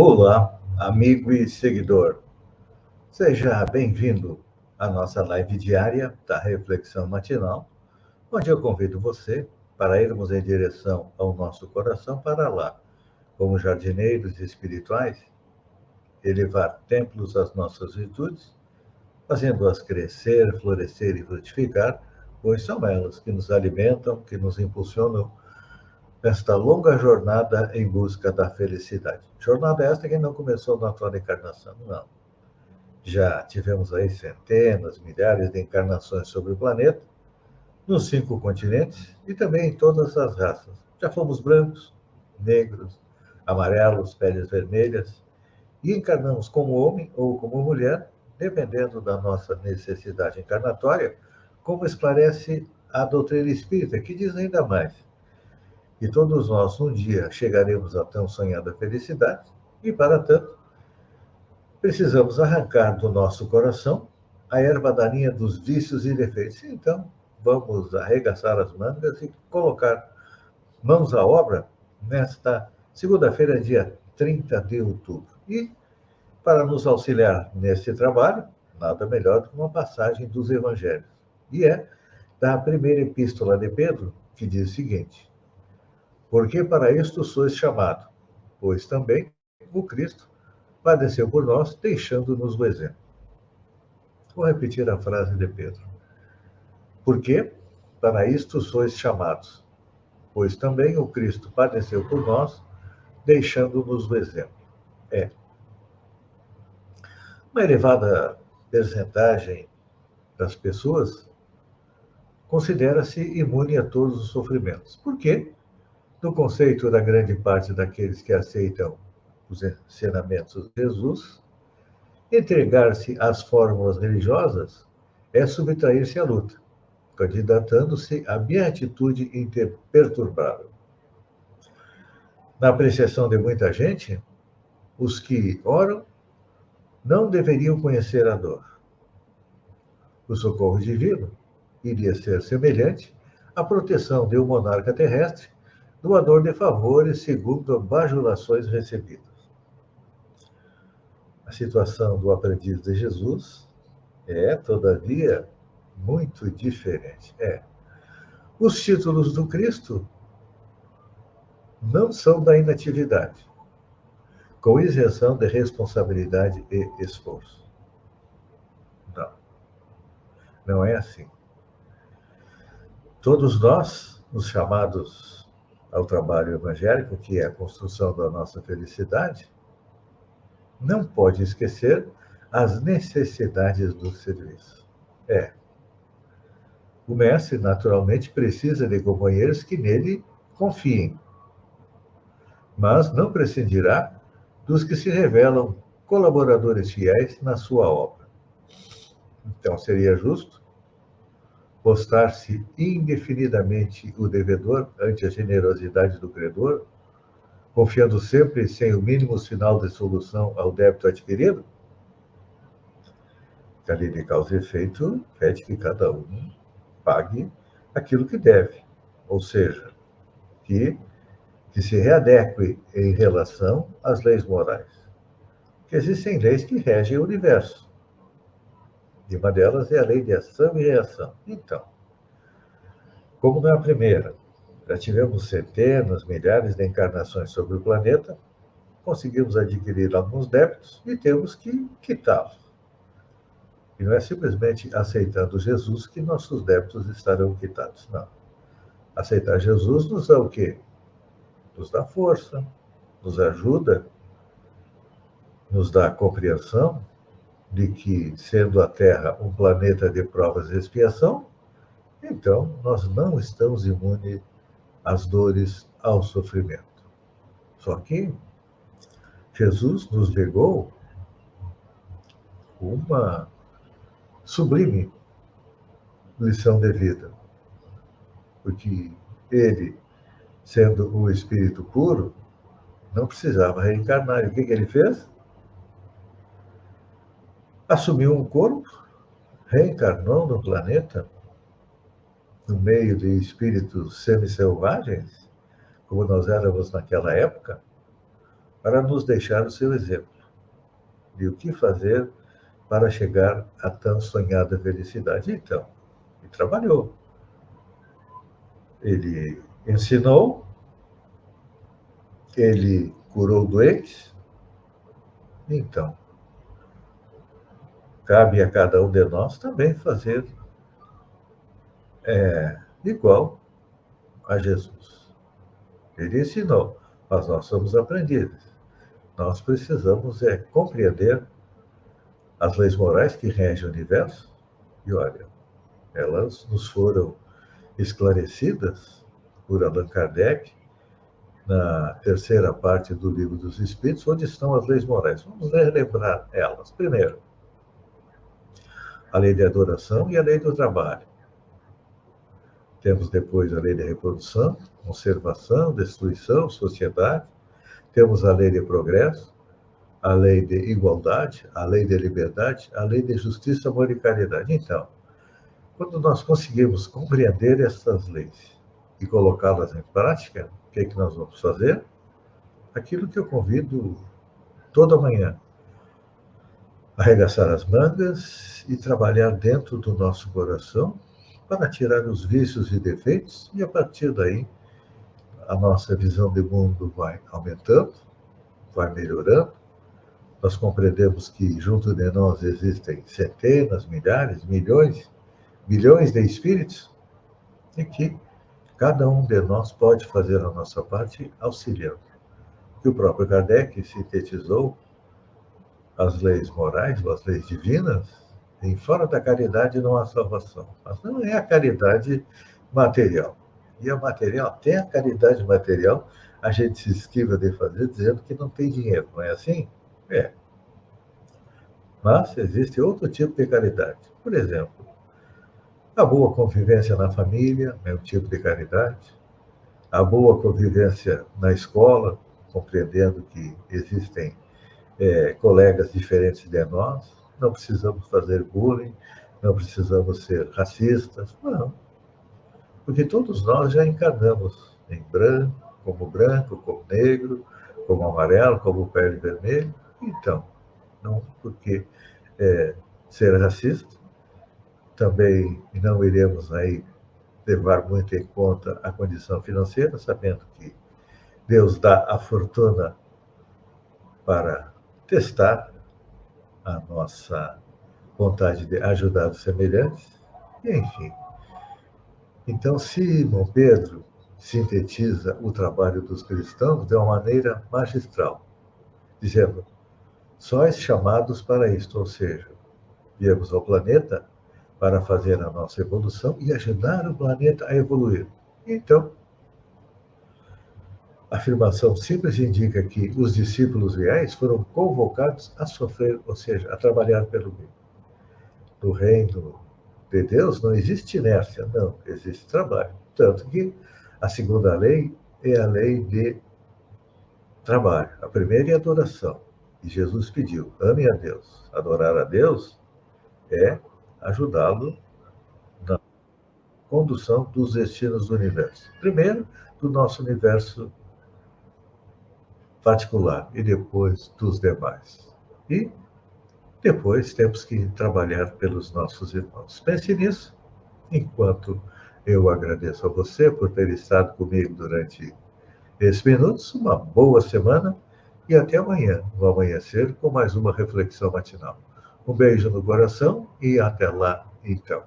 Olá, amigo e seguidor. Seja bem-vindo à nossa live diária da Reflexão Matinal, onde eu convido você para irmos em direção ao nosso coração para lá, como jardineiros espirituais, elevar templos às nossas virtudes, fazendo-as crescer, florescer e frutificar, pois são elas que nos alimentam, que nos impulsionam nesta longa jornada em busca da felicidade. Jornada esta que não começou na atual encarnação, não. Já tivemos aí centenas, milhares de encarnações sobre o planeta, nos 5 continentes e também em todas as raças. Já fomos brancos, negros, amarelos, peles vermelhas, e encarnamos como homem ou como mulher, dependendo da nossa necessidade encarnatória, como esclarece a doutrina espírita, que diz ainda mais. E todos nós, um dia, chegaremos à tão sonhada felicidade, e, para tanto, precisamos arrancar do nosso coração a erva daninha dos vícios e defeitos. Então, vamos arregaçar as mangas e colocar mãos à obra nesta segunda-feira, dia 30 de outubro. E, para nos auxiliar neste trabalho, nada melhor do que uma passagem dos evangelhos. E é da primeira epístola de Pedro, que diz o seguinte: porque para isto sois chamado, pois também o Cristo padeceu por nós, deixando-nos o exemplo. Vou repetir a frase de Pedro. Porque para isto sois chamados, pois também o Cristo padeceu por nós, deixando-nos o exemplo. Uma elevada percentagem das pessoas considera-se imune a todos os sofrimentos. Por quê? No conceito da grande parte daqueles que aceitam os ensinamentos de Jesus, entregar-se às fórmulas religiosas é subtrair-se à luta, candidatando-se à beatitude imperturbável. Na apreciação de muita gente, os que oram não deveriam conhecer a dor. O socorro divino iria ser semelhante à proteção de um monarca terrestre, doador de favores segundo bajulações recebidas. A situação do aprendiz de Jesus é, todavia, muito diferente. Os títulos do Cristo não são da inatividade, com isenção de responsabilidade e esforço. Não, não é assim. Todos nós, os chamados ao trabalho evangélico, que é a construção da nossa felicidade, não pode esquecer as necessidades do serviço. O mestre, naturalmente, precisa de companheiros que nele confiem, mas não prescindirá dos que se revelam colaboradores fiéis na sua obra. Então, seria justo postar-se indefinidamente o devedor ante a generosidade do credor, confiando sempre sem o mínimo sinal de solução ao débito adquirido? A lei de causa e efeito pede que cada um pague aquilo que deve, ou seja, que se readeque em relação às leis morais. Porque existem leis que regem o universo. E uma delas é a lei de ação e reação. Então, como na primeira, já tivemos centenas, milhares de encarnações sobre o planeta, conseguimos adquirir alguns débitos e temos que quitá-los. E não é simplesmente aceitando Jesus que nossos débitos estarão quitados. Não. Aceitar Jesus nos dá o quê? Nos dá força, nos ajuda, nos dá a compreensão de que, sendo a Terra um planeta de provas e expiação, então nós não estamos imunes às dores, ao sofrimento. Só que Jesus nos legou uma sublime lição de vida, porque ele, sendo um espírito puro, não precisava reencarnar. E o que ele fez? Assumiu um corpo, reencarnou no planeta, no meio de espíritos semi-selvagens, como nós éramos naquela época, para nos deixar o seu exemplo de o que fazer para chegar à tão sonhada felicidade. Então, ele trabalhou, ele ensinou, ele curou doentes. Então, cabe a cada um de nós também fazer igual a Jesus. Ele ensinou, mas nós somos aprendizes. Nós precisamos compreender as leis morais que regem o universo. E olha, elas nos foram esclarecidas por Allan Kardec na terceira parte do Livro dos Espíritos, onde estão as leis morais. Vamos relembrar elas. Primeiro, a lei de adoração e a lei do trabalho. Temos depois a lei de reprodução, conservação, destruição, sociedade. Temos a lei de progresso, a lei de igualdade, a lei de liberdade, a lei de justiça, amor e caridade. Então, quando nós conseguimos compreender essas leis e colocá-las em prática, o que é que nós vamos fazer? Aquilo que eu convido toda manhã. Arregaçar as mangas e trabalhar dentro do nosso coração para tirar os vícios e defeitos, e a partir daí a nossa visão de mundo vai aumentando, vai melhorando. Nós compreendemos que junto de nós existem centenas, milhares, milhões, bilhões de espíritos e que cada um de nós pode fazer a nossa parte auxiliando. Que o próprio Kardec sintetizou as leis morais, as leis divinas, em fora da caridade não há salvação. Mas não é a caridade material. E a material, até a caridade material, a gente se esquiva de fazer dizendo que não tem dinheiro, não é assim? É. Mas existe outro tipo de caridade. Por exemplo, a boa convivência na família é um tipo de caridade. A boa convivência na escola, compreendendo que existem colegas diferentes de nós, não precisamos fazer bullying, não precisamos ser racistas, não. Porque todos nós já encarnamos em branco, como negro, como amarelo, como pele vermelha. Então, não porque ser racista, também não iremos aí levar muito em conta a condição financeira, sabendo que Deus dá a fortuna para testar a nossa vontade de ajudar os semelhantes, enfim. Então, Simão Pedro sintetiza o trabalho dos cristãos de uma maneira magistral, dizendo: sois chamados para isto, ou seja, viemos ao planeta para fazer a nossa evolução e ajudar o planeta a evoluir. Então, a afirmação simples indica que os discípulos reais foram convocados a sofrer, ou seja, a trabalhar pelo bem. No reino de Deus não existe inércia, não, existe trabalho. Tanto que a segunda lei é a lei de trabalho. A primeira é a adoração. E Jesus pediu: ame a Deus. Adorar a Deus é ajudá-lo na condução dos destinos do universo. Primeiro, do nosso universo particular e depois dos demais. E depois temos que trabalhar pelos nossos irmãos. Pense nisso, enquanto eu agradeço a você por ter estado comigo durante esses minutos. Uma boa semana e até amanhã, no amanhecer, com mais uma reflexão matinal. Um beijo no coração e até lá, então.